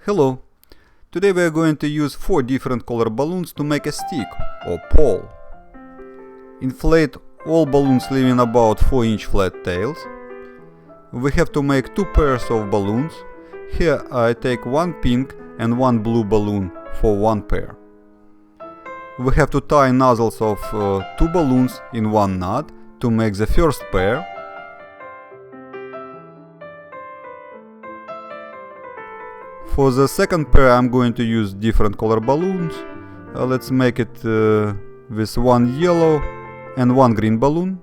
Hello! Today we are going to use 4 different color balloons to make a stick or pole. Inflate all balloons leaving about 4-inch flat tails. We have to make 2 pairs of balloons. Here I take 1 pink and 1 blue balloon for 1 pair. We have to tie nozzles of 2 balloons in 1 knot to make the first pair. For the second pair I'm going to use different color balloons. Let's make it with 1 yellow and 1 green balloon.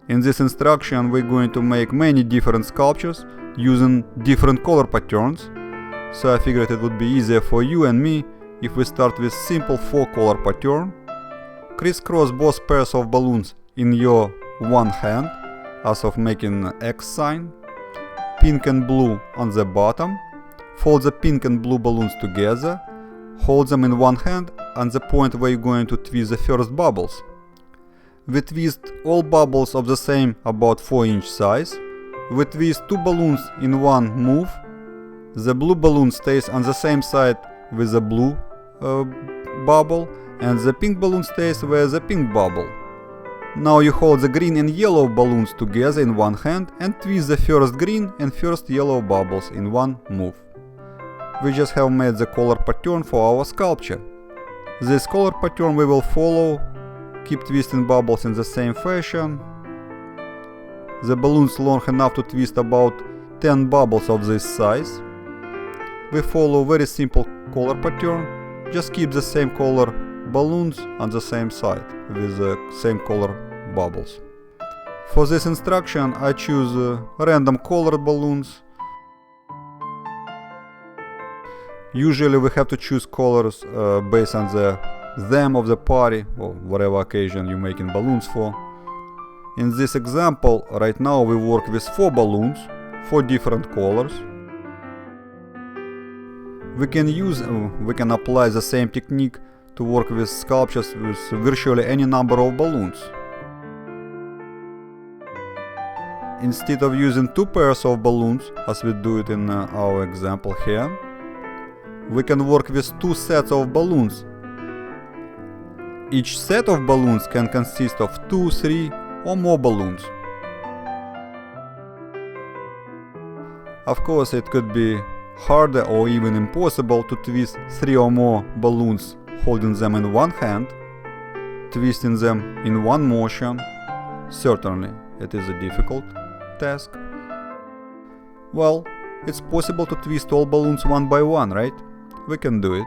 In this instruction we're going to make many different sculptures using different color patterns. So I figured it would be easier for you and me if we start with simple 4 color pattern. Crisscross both pairs of balloons in your one hand as of making X sign. Pink and blue on the bottom. Fold the pink and blue balloons together, hold them in one hand and the point where you're going to twist the first bubbles. We twist all bubbles of the same about 4-inch size. We twist 2 balloons in one move. The blue balloon stays on the same side with the blue bubble and the pink balloon stays with the pink bubble. Now you hold the green and yellow balloons together in one hand and twist the first green and first yellow bubbles in one move. We just have made the color pattern for our sculpture. This color pattern we will follow. Keep twisting bubbles in the same fashion. The balloons long enough to twist about 10 bubbles of this size. We follow very simple color pattern. Just keep the same color balloons on the same side with the same color bubbles. For this instruction I choose random colored balloons. Usually we have to choose colors based on the theme of the party or whatever occasion you're making balloons for. In this example, right now we work with 4 balloons, 4 different colors. We can apply the same technique to work with sculptures with virtually any number of balloons. Instead of using 2 pairs of balloons, as we do it in our example here, we can work with 2 sets of balloons. Each set of balloons can consist of 2, 3 or more balloons. Of course, it could be harder or even impossible to twist 3 or more balloons holding them in one hand, twisting them in one motion. Certainly, it is a difficult task. Well, it's possible to twist all balloons one by one, right? We can do it.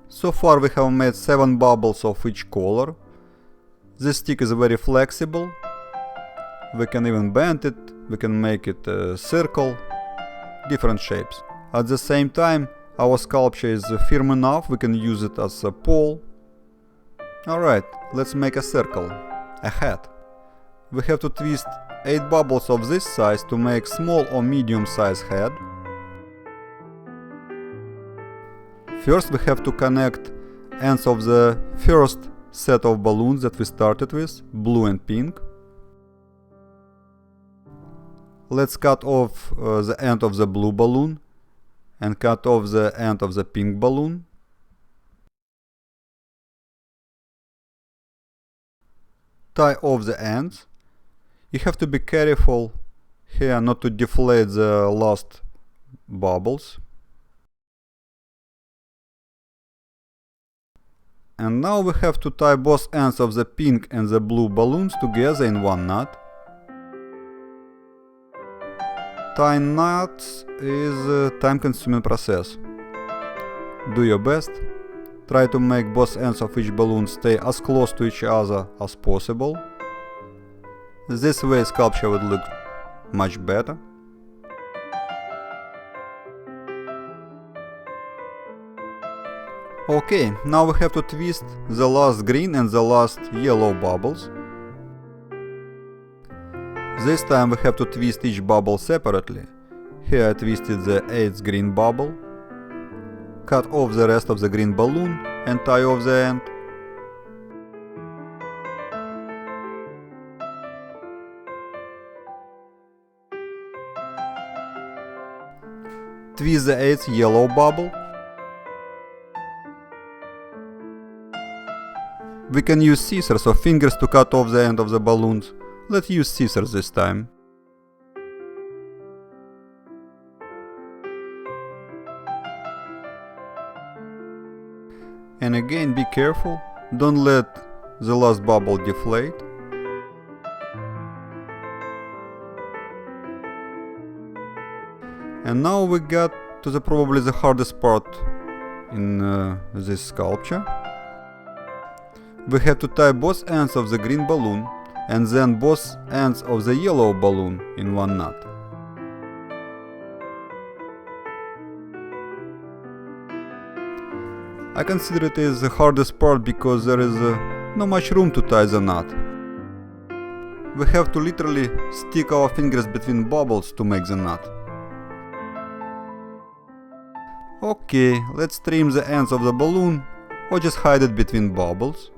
So far we have made 7 bubbles of each color. This stick is very flexible. We can even bend it, we can make it a circle, different shapes. At the same time, our sculpture is firm enough, we can use it as a pole. Alright, let's make a circle, a hat. We have to twist 8 bubbles of this size to make small or medium size head. First we have to connect ends of the first set of balloons that we started with, blue and pink. Let's cut off the end of the blue balloon and cut off the end of the pink balloon. Tie off the ends. You have to be careful here not to deflate the last bubbles. And now we have to tie both ends of the pink and the blue balloons together in one knot. Tying knots is a time-consuming process. Do your best. Try to make both ends of each balloon stay as close to each other as possible. This way sculpture would look much better. Okay, now we have to twist the last green and the last yellow bubbles. This time we have to twist each bubble separately. Here I twisted the 8th green bubble. Cut off the rest of the green balloon and tie off the end. twist the 8th yellow bubble. We can use scissors or fingers to cut off the end of the balloons. Let's use scissors this time. And again, be careful, don't let the last bubble deflate. And now we got to the probably the hardest part in this sculpture. We have to tie both ends of the green balloon and then both ends of the yellow balloon in one knot. I consider it is the hardest part because there is not much room to tie the knot. We have to literally stick our fingers between bubbles to make the knot. Okay, let's trim the ends of the balloon or just hide it between bubbles.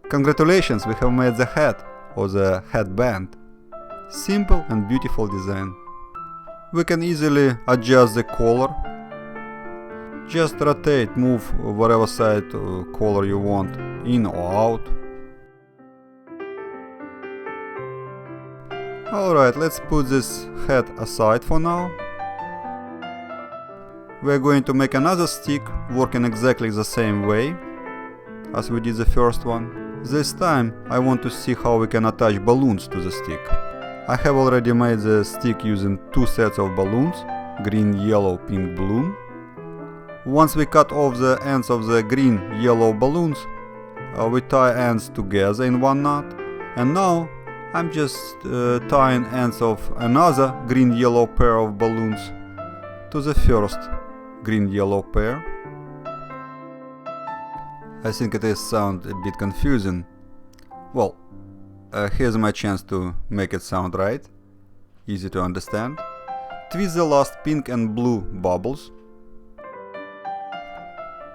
Congratulations, we have made the hat or the headband. Simple and beautiful design. We can easily adjust the color. Just rotate, move whatever side color you want, in or out. Alright, let's put this hat aside for now. We're going to make another stick working exactly the same way as we did the first one. This time I want to see how we can attach balloons to the stick. I have already made the stick using two sets of balloons, green, yellow, pink, blue. Once we cut off the ends of the green, yellow balloons, we tie ends together in one knot. And now I'm just tying ends of another green, yellow pair of balloons to the first green, yellow pair. I think it is sound a bit confusing. Well, here's my chance to make it sound right, easy to understand. Twist the last pink and blue bubbles.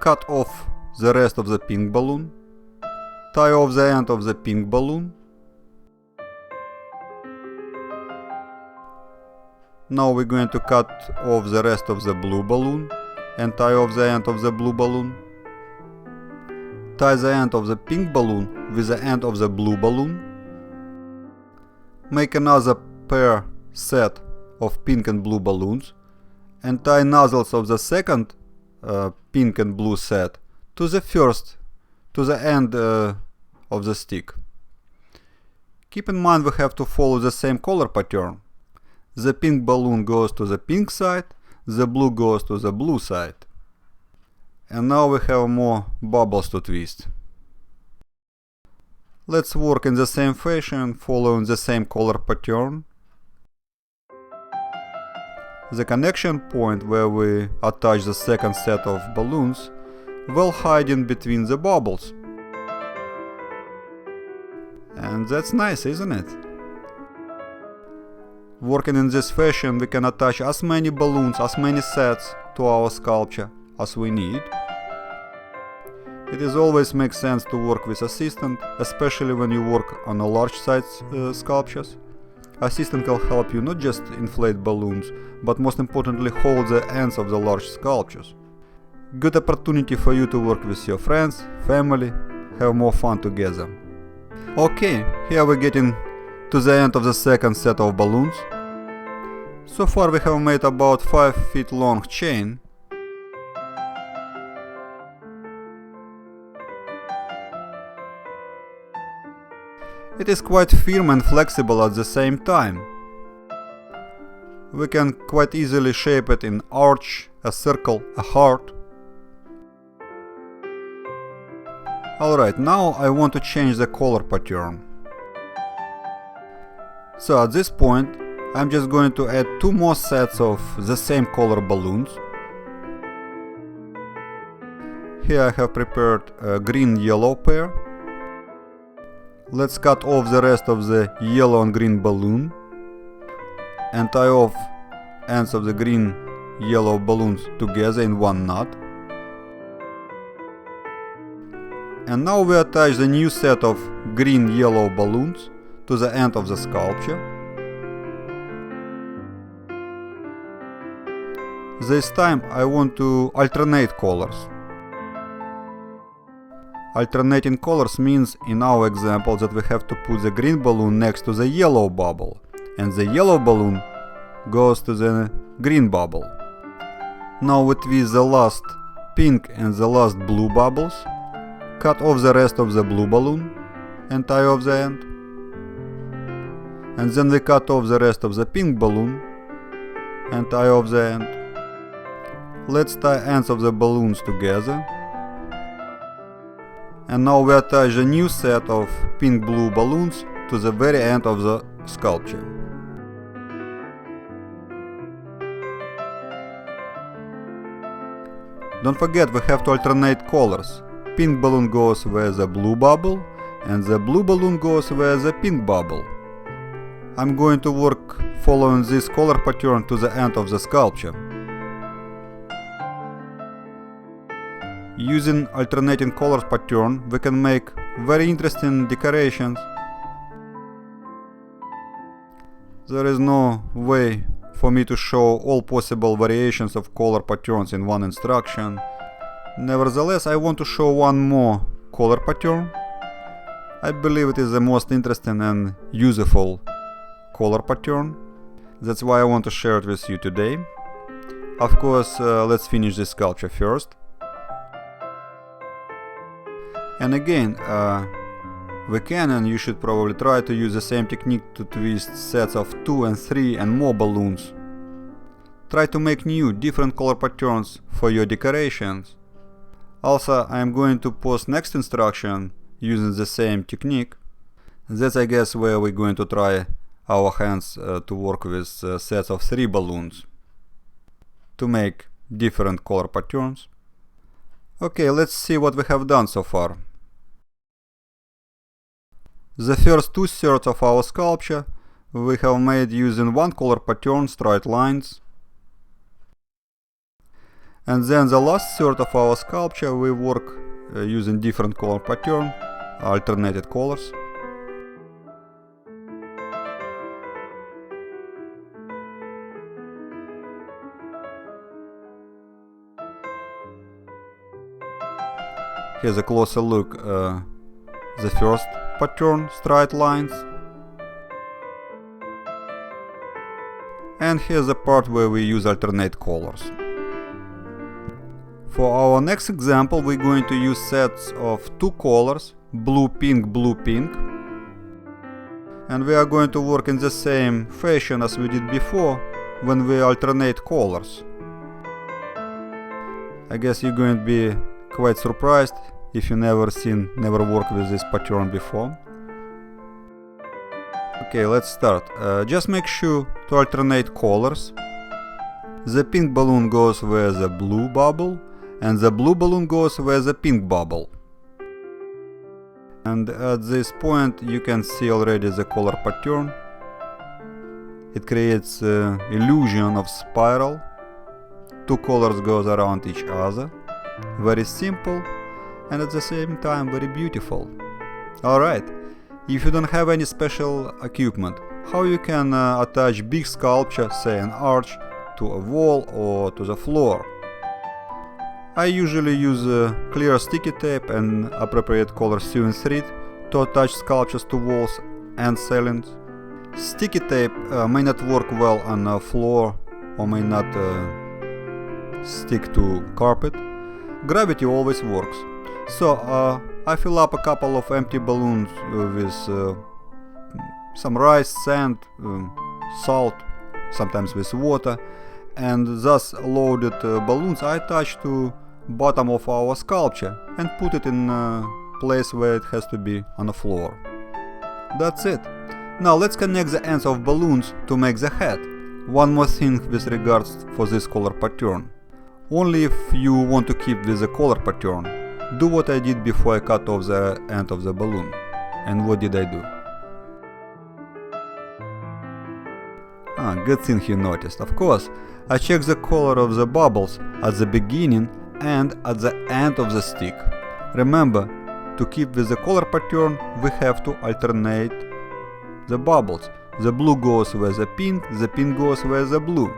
Cut off the rest of the pink balloon. Tie off the end of the pink balloon. Now we're going to cut off the rest of the blue balloon and tie off the end of the blue balloon. Tie the end of the pink balloon with the end of the blue balloon. Make another set of pink and blue balloons and tie nozzles of the second pink and blue set to the end of the stick. Keep in mind we have to follow the same color pattern. The pink balloon goes to the pink side, the blue goes to the blue side. And now we have more bubbles to twist. Let's work in the same fashion, following the same color pattern. The connection point where we attach the second set of balloons well hiding between the bubbles. And that's nice, isn't it? Working in this fashion, we can attach as many balloons, as many sets to our sculpture as we need. It is always makes sense to work with assistant, especially when you work on a large size sculptures. Assistant can help you not just inflate balloons, but most importantly hold the ends of the large sculptures. Good opportunity for you to work with your friends, family, have more fun together. Okay, here we're getting to the end of the second set of balloons. So far we have made about 5 feet long chain. It is quite firm and flexible at the same time. We can quite easily shape it in arch, a circle, a heart. Alright, now I want to change the color pattern. So at this point, I'm just going to add 2 more sets of the same color balloons. Here I have prepared a green-yellow pair. Let's cut off the rest of the yellow and green balloon and tie off ends of the green-yellow balloons together in one knot. And now we attach the new set of green-yellow balloons to the end of the sculpture. This time I want to alternate colors. Alternating colors means in our example that we have to put the green balloon next to the yellow bubble, and the yellow balloon goes to the green bubble. Now with the last pink and the last blue bubbles, cut off the rest of the blue balloon and tie off the end. And then we cut off the rest of the pink balloon and tie off the end. Let's tie ends of the balloons together. And now we attach a new set of pink-blue balloons to the very end of the sculpture. Don't forget, we have to alternate colors. Pink balloon goes where the blue bubble, and the blue balloon goes where the pink bubble. I'm going to work following this color pattern to the end of the sculpture. Using alternating colors pattern, we can make very interesting decorations. There is no way for me to show all possible variations of color patterns in one instruction. Nevertheless, I want to show one more color pattern. I believe it is the most interesting and useful color pattern. That's why I want to share it with you today. Of course, let's finish this sculpture first. And again, we can, and you should probably try to use the same technique to twist sets of 2 and 3 and more balloons. Try to make new, different color patterns for your decorations. Also, I am going to post next instruction using the same technique. That's, I guess, where we're going to try our hands to work with sets of 3 balloons to make different color patterns. Okay, let's see what we have done so far. The first 2/3 of our sculpture we have made using one color pattern, straight lines. And then the last third of our sculpture we work using different color pattern, alternated colors. Here's a closer look, the first pattern, straight lines. And here's the part where we use alternate colors. For our next example, we're going to use sets of 2 colors, blue, pink, and we are going to work in the same fashion as we did before when we alternate colors. I guess you're going to be quite surprised if you never worked with this pattern before. Okay, let's start. Just make sure to alternate colors. The pink balloon goes where the blue bubble, and the blue balloon goes where the pink bubble. And at this point you can see already the color pattern. It creates an illusion of spiral. 2 colors goes around each other. Very simple and at the same time very beautiful. Alright, if you don't have any special equipment, how you can attach big sculpture, say an arch, to a wall or to the floor? I usually use clear sticky tape and appropriate color sewing thread to attach sculptures to walls and ceilings. Sticky tape may not work well on a floor or may not stick to carpet. Gravity always works. So I fill up a couple of empty balloons with some rice, sand, salt, sometimes with water, and thus loaded balloons I attach to bottom of our sculpture and put it in a place where it has to be on the floor. That's it. Now let's connect the ends of balloons to make the head. One more thing with regards for this color pattern. Only if you want to keep with the color pattern, do what I did before I cut off the end of the balloon. And what did I do? Good thing you noticed. Of course, I checked the color of the bubbles at the beginning and at the end of the stick. Remember, to keep with the color pattern, we have to alternate the bubbles. The blue goes where the pink goes where the blue.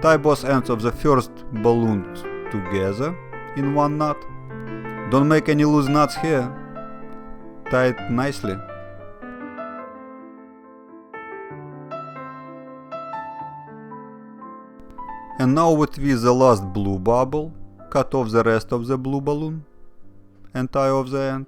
Tie both ends of the first balloon together in one knot. Don't make any loose knots here. Tie it nicely. And now we twist the last blue bubble, cut off the rest of the blue balloon, and tie off the end.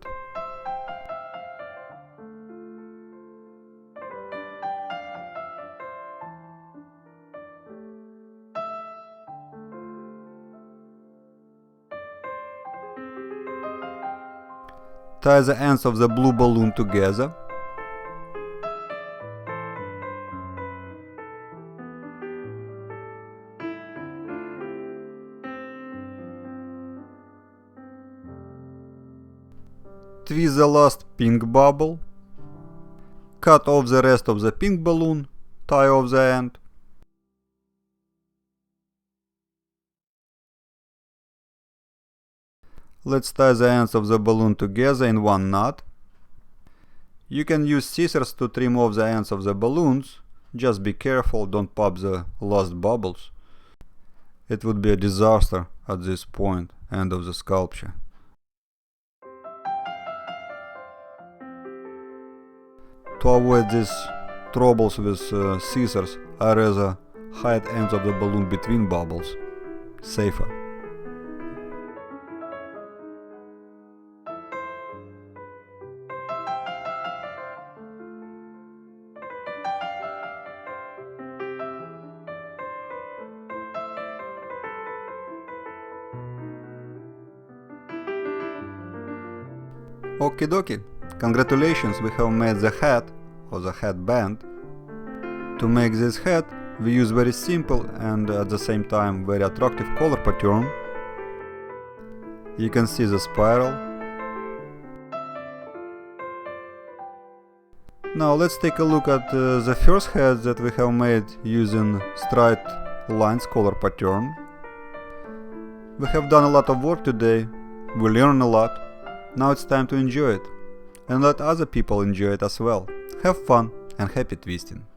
Tie the ends of the blue balloon together. Twist the last pink bubble. Cut off the rest of the pink balloon, tie off the end. Let's tie the ends of the balloon together in one knot. You can use scissors to trim off the ends of the balloons. Just be careful, don't pop the last bubbles. It would be a disaster at this point, end of the sculpture. To avoid these troubles with scissors, I rather hide ends of the balloon between bubbles. Safer. Okie dokie, congratulations, we have made the hat, or the headband. To make this hat, we use very simple and at the same time very attractive color pattern. You can see the spiral. Now let's take a look at the first hat that we have made using straight lines color pattern. We have done a lot of work today, we learned a lot. Now it's time to enjoy it, and let other people enjoy it as well. Have fun and happy twisting!